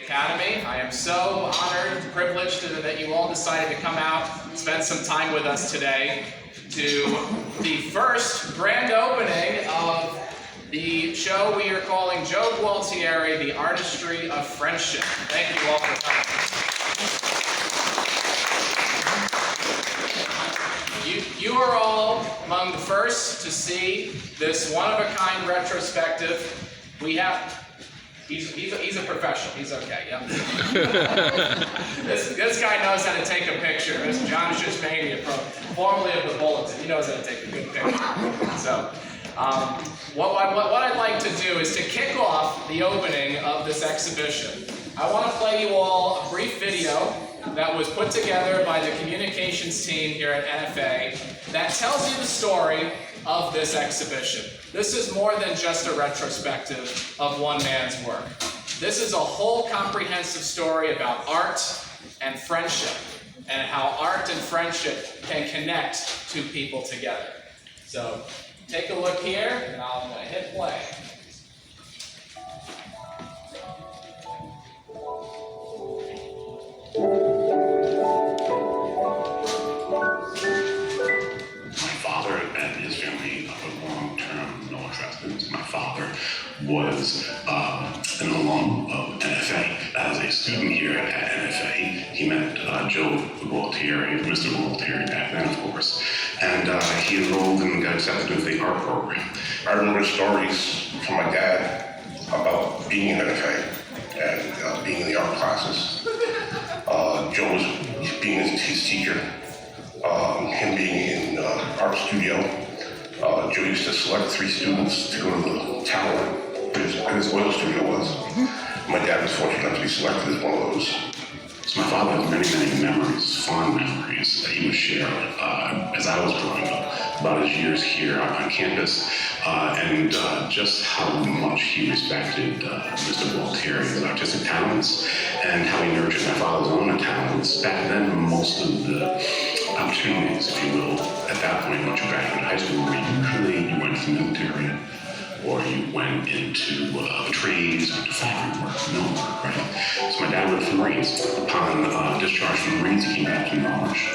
Academy. I am so honored and privileged that you all decided to come out and spend some time with us today to the first grand opening of the show we are calling Joe Gualtieri, The Artistry of Friendship. Thank you all for coming. You are all among the first to see this one-of-a-kind retrospective. We have, he's a professional, he's okay, yeah. This guy knows how to take a picture. This is John Shishmania, formerly of the Bulletin. He knows how to take a good picture. So, what I'd like to do is to kick off the opening of this exhibition. I want to play you all a brief video that was put together by the communications team here at NFA that tells you the story of this exhibition. This is more than just a retrospective of one man's work. This is a whole comprehensive story about art and friendship, and how art and friendship can connect two people together. So take a look here, and I'm going to hit play. My father was an alum of NFA. As a student here at NFA, he met Joe Gualtieri, Mr. Gualtieri back then, of course, and he enrolled and got accepted into the art program. I remember stories from my dad about being in NFA and being in the art classes. Joe was being his teacher, him being in art studio. Joe used to select 3 students to go to the tower where his oil studio was. My dad was fortunate enough to be selected as one of those. So my father has many, many memories, fond memories that he would share as I was growing up, about his years here on campus, and just how much he respected Mr. Gualtieri's artistic talents, and how he nurtured my father's own talents. Back then, most of the opportunities, if you will, at that point, once you graduated high school, usually you went to the military, or you went into trades, or factory work, mill work, right? So my dad went to the Marines. Upon discharge from the Marines, he came back to college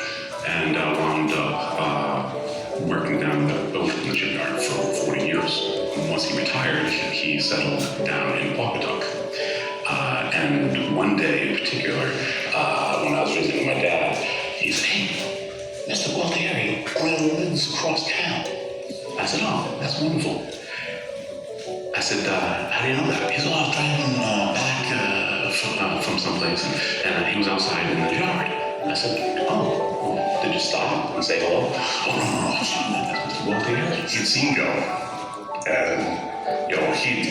and wound up working down the ocean in the shipyard for 40 years. And once he retired, he settled down in Pawcatuck. And one day in particular, when I was visiting my dad, he said, "Hey, Mr. Gualtieri lives across town." I said, "Oh, that's wonderful." I said, "How do you know that?" He said, "Oh, I was driving back from someplace, and he was outside in the yard." I said, "Oh, well, did you stop and say hello?" "Oh, no, that's Mr. Gualtieri." He'd seen Joe, and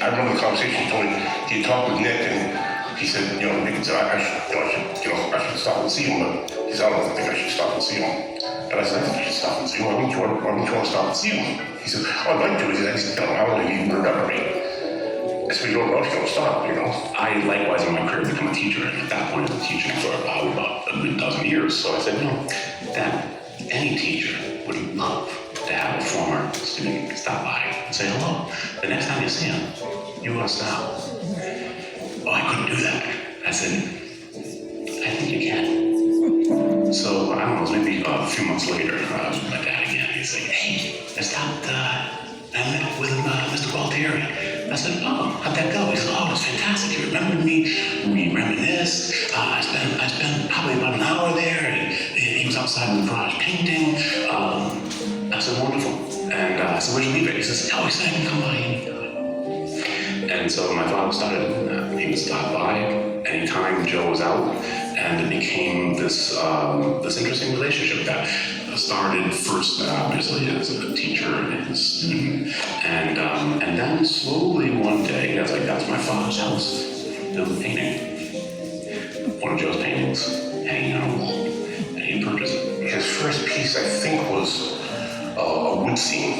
I remember the conversation. He told me he talked with Nick, and he said, Nick said, I should stop and see him, but he said, "I don't think I should stop and see him." And I said, "I think you should stop and see him. Why don't you want to stop and see him?" He said, "Oh, I'd like to." He said, "How long have you remember me?" I said, "You don't know if you're going to stop, I likewise in my career become a teacher, and at that point I've been teaching for about a dozen years. So I said, Dad, any teacher would love to have a former student stop by and say hello. The next time you see him, you want to stop." "Oh, I couldn't do that." I said, "I think you can." So I don't know, it was maybe a few months later, my dad again, he's like, "Hey, I stopped and met with Mr. Gualtieri." I said, "Oh, how'd that go?" He said, "Oh, it was fantastic. He remembered me. We reminisced. I spent probably about an hour there, and he was outside in the garage painting." I said, "Wonderful." And I said, "Where'd you leave it?" He says, "Oh, he said I can come by anytime." And so my father started, he would stop by anytime Joe was out, and it became this interesting relationship that started first obviously as a teacher and a student, and then slowly one day, as I got to my father's house, there was a painting, one of Joe's paintings, hanging on a wall, and he purchased it. His first piece, I think, was a wood scene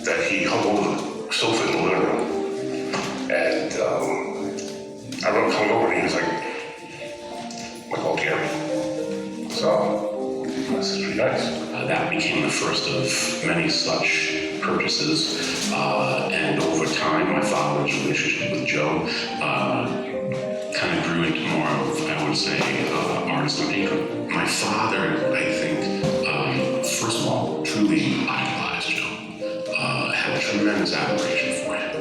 that he hung over the sofa in the living room. And I remember coming over and he was like, "My Gualtieri." So this is pretty nice. That became the first of many such purchases, and over time, my father's relationship with Joe kind of say, artist and painter. My father, I think, first of all, truly idolized Joe. Had a tremendous admiration for him.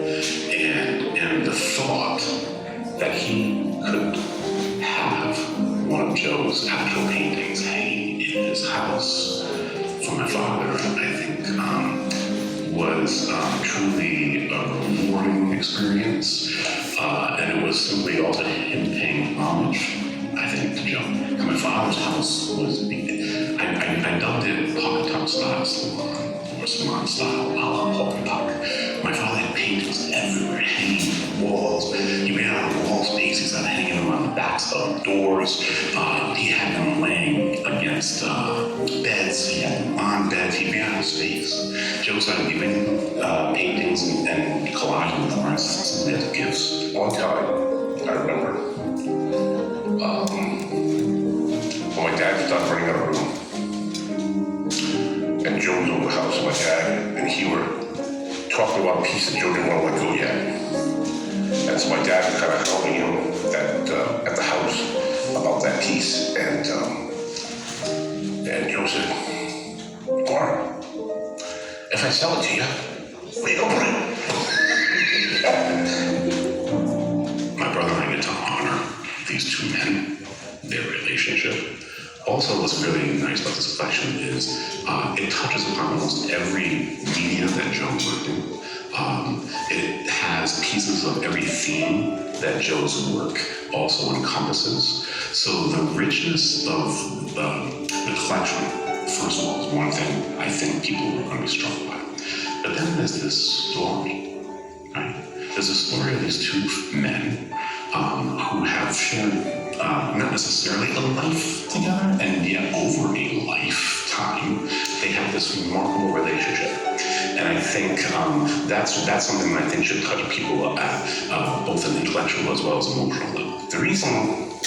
And the thought that he could have one of Joe's actual paintings hanging in his house for my father, I think, was truly a rewarding experience. And it was simply also him paying homage, I think, to Joe. And my father's house was, I dubbed it pocket top style salon, or salon style pocket top. My father had paintings everywhere, hanging on the walls. He ran out of wall spaces and hanging them on the backs of doors. He had them laying against beds. He had them on beds. He ran out of space. Joe started giving paintings and collages and drawings simply as gifts. One time, I remember, when my dad started running out of room, and Joe was over the house, and my dad and he were talking about a piece that Joe didn't want to let go yet. And so my dad was kind of helping him at the house about that piece. And Joe said, Mark, if I sell it to you, where you gonna put it? My brother and I get to honor these two men, their relationship. Also, what's really nice about this collection is it touches upon almost every media that Joe worked in. It has pieces of every theme that Joe's work also encompasses. So the richness of the collection, first of all, is one thing I think people are going to be struck by. But then there's this story, right? There's a story of these two men who have shared not necessarily a life together, and yet over a lifetime, they have this remarkable relationship. And I think that's something that I think should touch people at both an intellectual as well as emotional level. The reason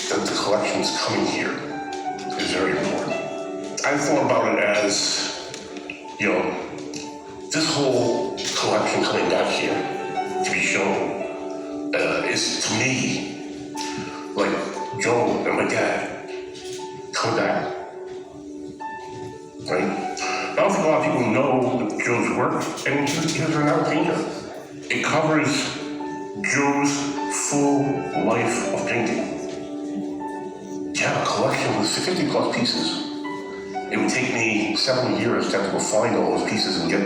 that the collection is coming here is very important. I thought about it as, this whole collection coming back here to be shown is, to me, like Joe and my dad coming back, right? I don't think a lot of people know Joe's work, and he's another painter. It covers Joe's full life of painting. Yeah, a collection with 50 plus pieces. It would take me several years to have to go find all those pieces and get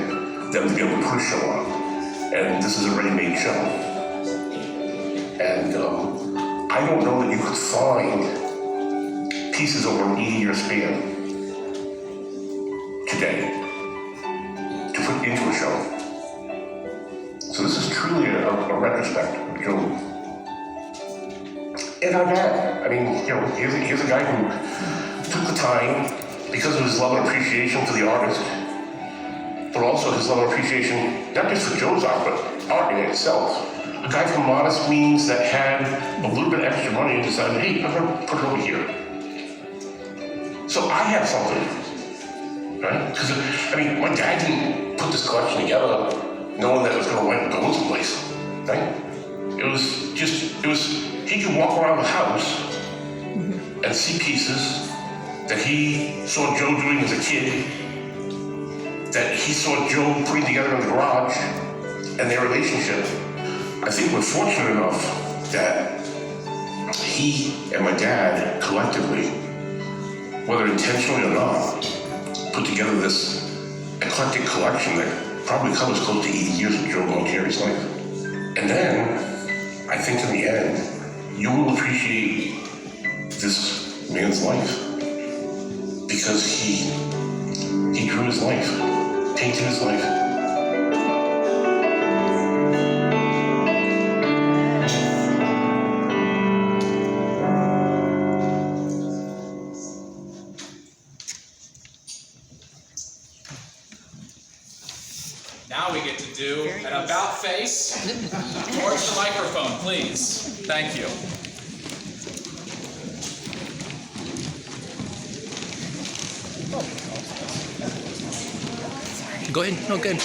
them to be able to put a show on. And this is a ready-made show. And I don't know that you could find pieces over an 80-year span today to put into a show. So this is truly a retrospect of Joe. And our dad. I mean, here's a guy who took the time because of his love and appreciation for the artist, but also his love and appreciation, not just for Joe's art, but art in itself. A guy from modest means that had a little bit of extra money and decided, hey, I'm gonna put it over here. So I have something, right? Because, my dad didn't put this collection together knowing that it was gonna go someplace, right? He could walk around the house and see pieces that he saw Joe doing as a kid, that he saw Joe putting together in the garage, and their relationship. I think we're fortunate enough that he and my dad collectively, whether intentionally or not, put together this eclectic collection that probably covers close to 80 years of Joe Gualtieri's life. And then, I think in the end, you will appreciate this man's life because he drew his life, painted his life. Now we get to do an about face towards the microphone, please. Thank you. Go ahead. No, good.